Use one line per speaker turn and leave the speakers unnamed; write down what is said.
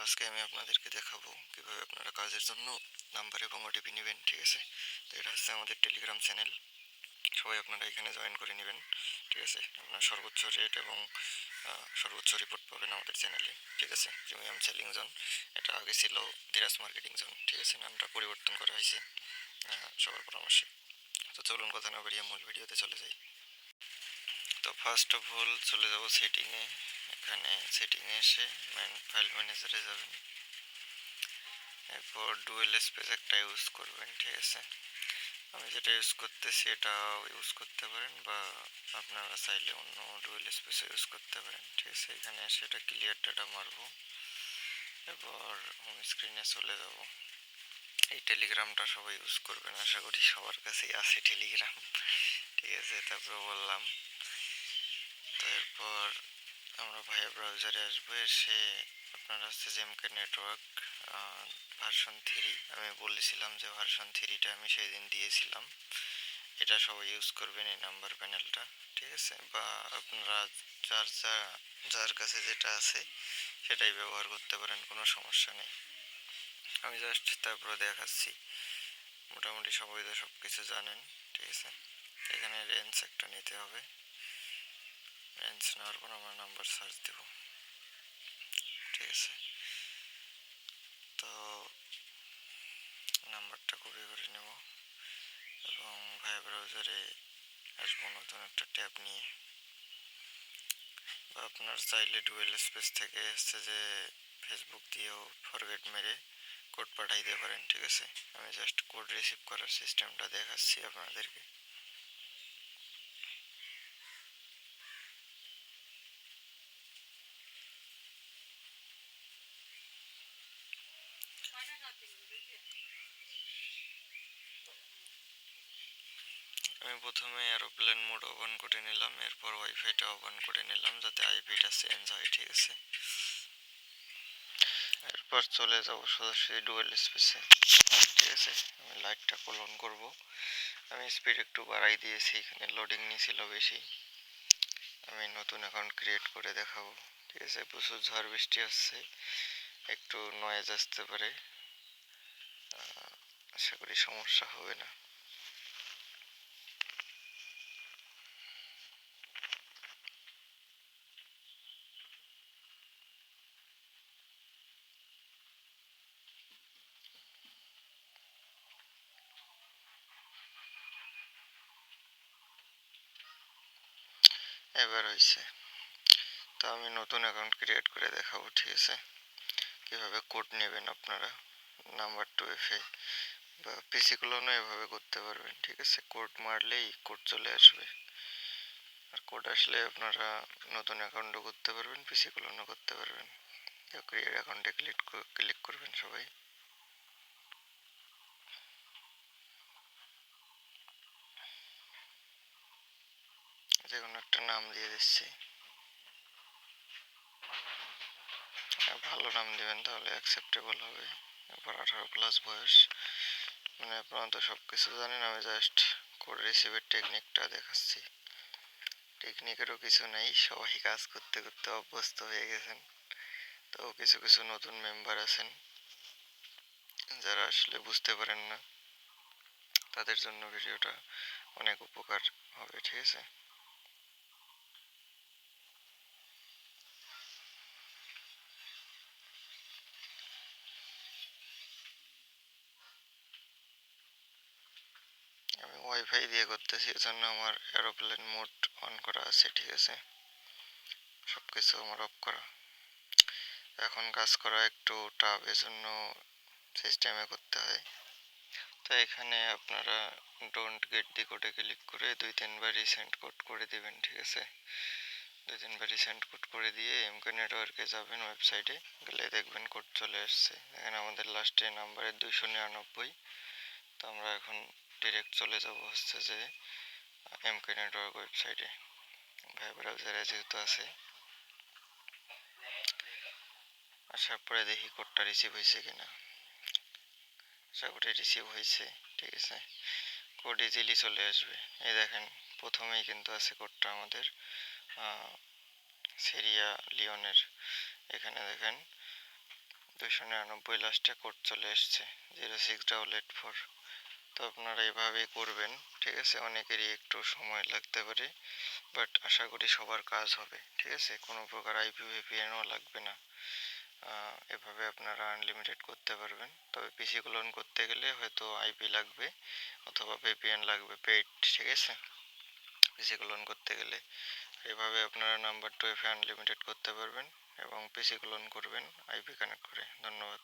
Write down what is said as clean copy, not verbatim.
আজকে আমি আপনাদেরকে দেখাবো কিভাবে আপনারা কাজের জন্য নাম্বার এবং ওটিপি নেবেন। ঠিক আছে, তো এটা হচ্ছে আমাদের টেলিগ্রাম চ্যানেল। সবাই আপনারা এখানে জয়েন করে নেবেন। ঠিক আছে, আপনার সর্বোচ্চ রেট এবং সর্বোচ্চ রিপোর্ট পাবেন আমাদের চ্যানেলে। ঠিক আছে, প্রিমিয়াম সেলিং জোন। এটা আগে ছিল ধীরাজ মার্কেটিং জোন। ঠিক আছে, নামটা পরিবর্তন করা হয়েছে সবার পরামর্শে। তো চলুন কথা না বাড়িয়ে মূল ভিডিওতে চলে যাই। তো ফার্স্ট অফ অল চলে যাব সেটিংয়ে। এখানে সেটিংয়ে এসে ফাইল ম্যানেজারে যাবেন। এরপর ডুয়েল স্পেস একটা ইউজ করবেন। ঠিক আছে, আমি যেটা ইউজ করতেছি এটাও ইউজ করতে পারেন, বা আপনারা চাইলে অন্য ডুয়েল স্পেস ইউজ করতে পারেন। ঠিক আছে, এখানে সেটা ক্লিয়ার ডাটা মারবো। এবার হোম স্ক্রিনে চলে যাব। এই টেলিগ্রামটা সবাই ইউজ করবেন, আশা করি সবার কাছেই আছে টেলিগ্রাম। ঠিক আছে, তারপর বললাম। তো এরপর আমরা ভাইয়া ব্রাউজারে আসবো। এসে আপনারা হচ্ছে জেমকে নেটওয়ার্ক ভার্সন 3, আমি বলেছিলাম যে ভার্সন 3টা আমি সেই দিন দিয়েছিলাম। এটা সবাই ইউজ করবেন, এই নাম্বার প্যানেলটা। ঠিক আছে, বা আপনারা যার কাছে যেটা আছে সেটাই ব্যবহার করতে পারেন, কোনো সমস্যা নেই। আমি জাস্ট তারপরে দেখাচ্ছি। মোটামুটি সবাই তো সব কিছু জানেন। ঠিক আছে, এখানে রেঞ্জ একটা নিতে হবে। রেঞ্জ নেওয়ার পর আমরা নাম্বার সার্চ দেব। ঠিক আছে, তো নাম্বারটা কপি করে নেব এবং ভাইয়া ব্রাউজারে আসবো নতুন একটা ট্যাব নিয়ে। বা আপনার চাইলে ডুয়েল স্পেস থেকে হচ্ছে যে ফেসবুক দিয়েও ফরগেট মেরে কোড পাঠাইতে পারেন। ঠিক আছে, আমি জাস্ট কোড রিসিভ করার সিস্টেমটা দেখাচ্ছি আপনাদেরকে। আমি প্রথমে এরোপ্লেন মোড ওপেন করে নিলাম, এরপর ওয়াইফাইটা ওপেন করে নিলাম যাতে আইপিটা চেঞ্জ হয়। ঠিক আছে, এরপর চলে যাব সরাসরি ডুয়েল স্পেসে। ঠিক আছে, আমি লাইটটা অন করব। আমি স্পিড একটু বাড়াই দিয়েছি, এখানে লোডিং নিয়েছিল বেশি। আমি নতুন অ্যাকাউন্ট ক্রিয়েট করে দেখাবো। ঠিক আছে, প্রচুর ঝড় বৃষ্টি হচ্ছে, একটু নয়েজ আসতে পারে, আশা করি সমস্যা হবে না। এবার হয়েছে। তো আমি নতুন অ্যাকাউন্ট ক্রিয়েট করে দেখাবো। ঠিক আছে, কিভাবে কোড নেবেন আপনারা নাম্বার 2FA বা পিসি ক্লোনও এভাবে করতে পারবেন। ঠিক আছে, কোড মারলেই কোড চলে আসবে। আর কোড আসলে আপনারা নতুন অ্যাকাউন্টও করতে পারবেন, পিসি ক্লোনও করতে পারবেন। ক্রিয়েট অ্যাকাউন্টে ক্লিক করবেন সবাই। যে কোনো একটা নাম দিয়ে দিচ্ছি, ভালো নাম দিবেন তাহলে অ্যাকসেপ্টেবল হবে। এরপর 18+ বয়স। মানে আপনারা তো সব কিছু জানেন, আমি জাস্ট কোড রিসিভের টেকনিকটা দেখাচ্ছি। টেকনিকেরও কিছু নেই, সবাই কাজ করতে করতে অভ্যস্ত হয়ে গেছেন। তো কিছু কিছু নতুন মেম্বার আছেন যারা আসলে বুঝতে পারেন না, তাদের জন্য ভিডিওটা অনেক উপকার হবে। ঠিক আছে, আমি ওয়াইফাই দিয়ে করতেছি, এজন্য আমার এরোপ্লেন মোড অন করা আছে। ঠিক আছে, সব কিছু আমার অফ করা। এখন কাজ করা একটু টাফ, এজন্য সিস্টেমে করতে হয়। তো এখানে আপনারা ডোন্ট গেট দি কোডে ক্লিক করে 2-3 বার রিসেন্ট কোড করে দিবেন। ঠিক আছে, 2-3 বার রিসেন্ট কোড করে দিয়ে এমকে নেটওয়ার্কে যাবেন, ওয়েবসাইটে গেলে দেখবেন কোড চলে আসছে। এখানে আমাদের লাস্টে নাম্বারে 299। তো আমরা এখন ডিরেক্ট চলে যাব হচ্ছে যে এমকে নেটওয়ার্ক ওয়েবসাইটে। ভাই ব্রাউজারে যেহেতু আছে, আসার পরে দেখি কোডটা রিসিভ হয়েছে কিনা। আশা করি রিসিভ হয়েছে। ঠিক আছে, কোড ইজিলি চলে আসবে। এই দেখেন প্রথমেই কিন্তু আছে কোডটা আমাদের সিরিয়া লিওনের। এখানে দেখেন 299 লাস্টে কোড চলে এসছে 06884। তো আপনারা এভাবেই করবেন, ঠিক আছে। অনেকেরই একটু সময় লাগতে পারে, বাট আশা করি সবার কাজ হবে, ঠিক আছে। কোনো প্রকার আইপি ভিপিএনও লাগবে না। এভাবে আপনারা আনলিমিটেড করতে পারবেন। তবে পিসি ক্লোন করতে গেলে হয়তো আইপি লাগবে অথবা ভিপিএন লাগবে পেইড, ঠিক আছে, পিসি ক্লোন করতে গেলে। এভাবে আপনারা নাম্বার 2 আনলিমিটেড করতে পারবেন এবং পিসি ক্লোন করবেন আইপি কানেক্ট করে। ধন্যবাদ।